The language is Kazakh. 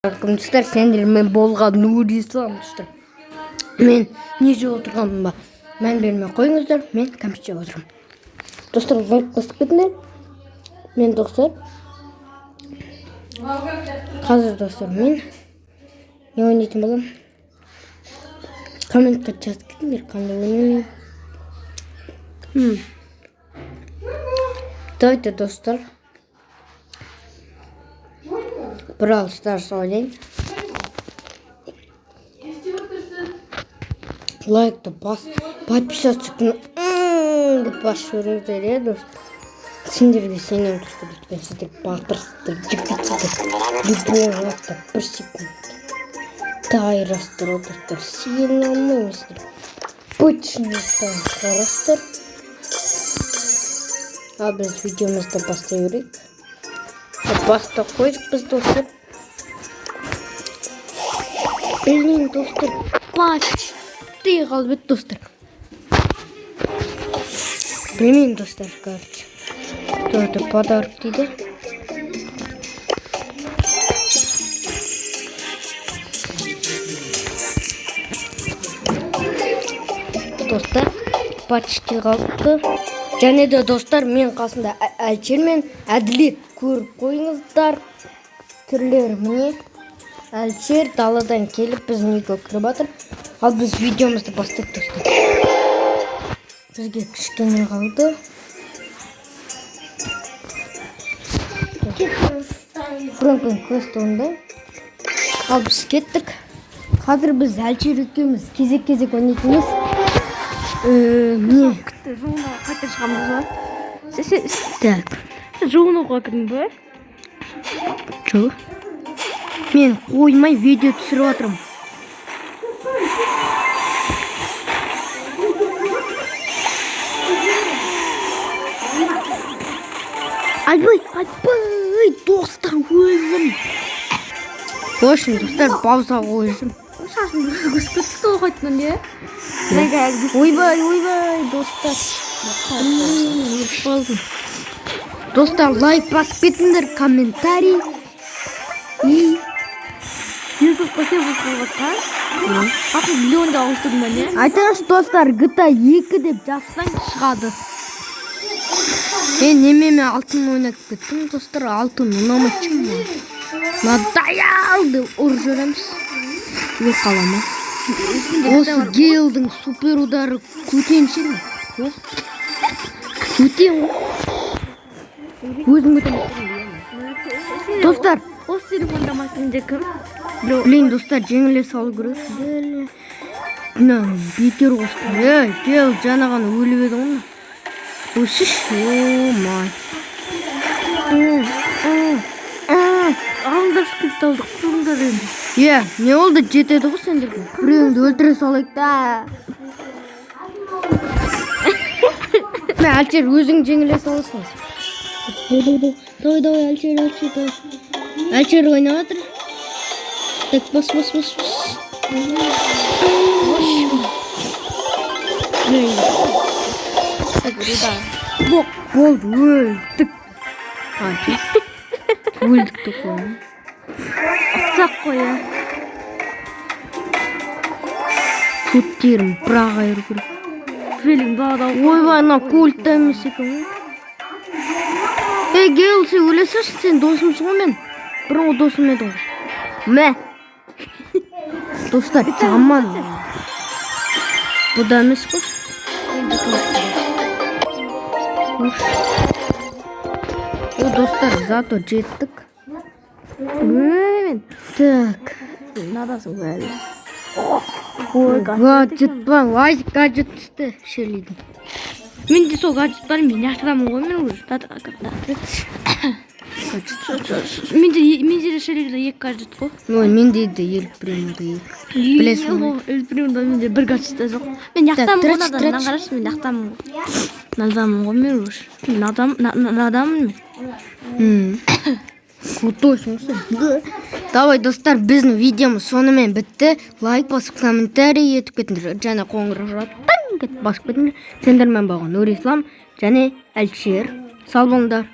Arkadaşlar sendirimin bolga Nuri İslam'dır. Men ne jеп отырғаным ба? Мән бермей қойыңыздар, мен компьютер жеп отырмын. Достар, лайк басып кетіңдер. Мен достар. Қазір достар, мен не ойнайтын боламын? Комментке жазып кетіңдер, қандай ойнаймын. Давайте, достар. Brawl Stars oynayın. Like da bas. Подписаться çıkın. Başvuruyorlar ya dostlar. Sindirdi seni dostlar. Ben size batırstır. Cıkıtsızdır. Любой yaptı. Bir sekund. Tayrastır o dostlar. Sinirlenmemiştir. Почнется karastır. Abi biz videomuzda başlıyoruz. Баста қойдық біз достар. Блин, достар, почти қалып еді достар. Білмеймін достар, короче. Это подарок дейді. Достар, почти қалыпты. Және де достар, мен қасында Әлчер мен Әділет көріп қойыңыздар. Түрлері міне. Әлчер даладан келіп біздің үйге кіріп жатыр. Ал біз видеомызды бастайық достар. Бізге кішкене қалды. Франклин квест ойнайды. Ал біз кеттік. Қазір біз Әлчер екеуміз кезек-кезек ойнайтынбыз. Не? Жуынуға қайта шығамыз ба? Так. Жуынуға кірдің бе? Жоқ. Мен қоймай видео түсіріп отырмын. Айбай, достар өлдім. Қойшын, достар, пауза қойшын. Шашын күшкі қайтынан не? Ойбай, достар. Достар, лайк басып кетіңдер, комментарий. YouTube басып басып Ақы миллионда ауыстырдың ба не? Айтыңыз достар, GTA 2 деп жазсаң шығады. Мен немеме алтын ойнатып кеттім, достар, алтын ұнамайды. Надоел деп ұрып жүреміз. Yok қалама. Осы Гейлдің супер удары көтенші ме? Көтен ғой. Өзің көтен. Достар. Осы телефонда масында кім? Блин, достар, жеңіле салу керек. Бекер қостым. Гейл жанаған өліп еді ғой. Өшіш. О-май. Аңдар кристалдық тұрыңдар енді. Не oldu? Жетеді ғой сендерге. Біреуіңді өлтіре салайық та. Әлчер, өзің жеңіле саласыңыз. Давай, Әлчер. Әлчер ойнап жатыр. Так, бас. Болды, өлдік. Өлдік те қойын. Атсақ қоя. Көттерім бірақ айыру керек. Фелің бағда. Ойбай, ана көлтті емес екен. Гейл, сен өлесірші, сен досымсың ғой мен. Бұрынғы досым едің ғой. Мә. Достар, жаман. Бұда емес қой. О, достар, зато жеттік. Так. Надасың бәрі. Гаджет бар, гаджет түсті шерлейді. Мен де сол гаджет бар, мен яқтырамын ғой мен уже. Менде де шерлейді екі гаджет қой. Менде де елпіремді екі. Білесің ғой? Елпіремді менде бір гаджет та жоқ. Мен яқтамын ғой надан қарашы, мен яқтамын ғой. Надамын ғой мен уже. Надамын мен. Крутойсың сен. Давай, достар, біздің видеомыз сонымен бітті. Лайк басып, комментарий етіп кетіңдер. Және қоңырау басып кетіңдер. Сендермен болған Нури Ислам және Әлчер. Сау болыңдар.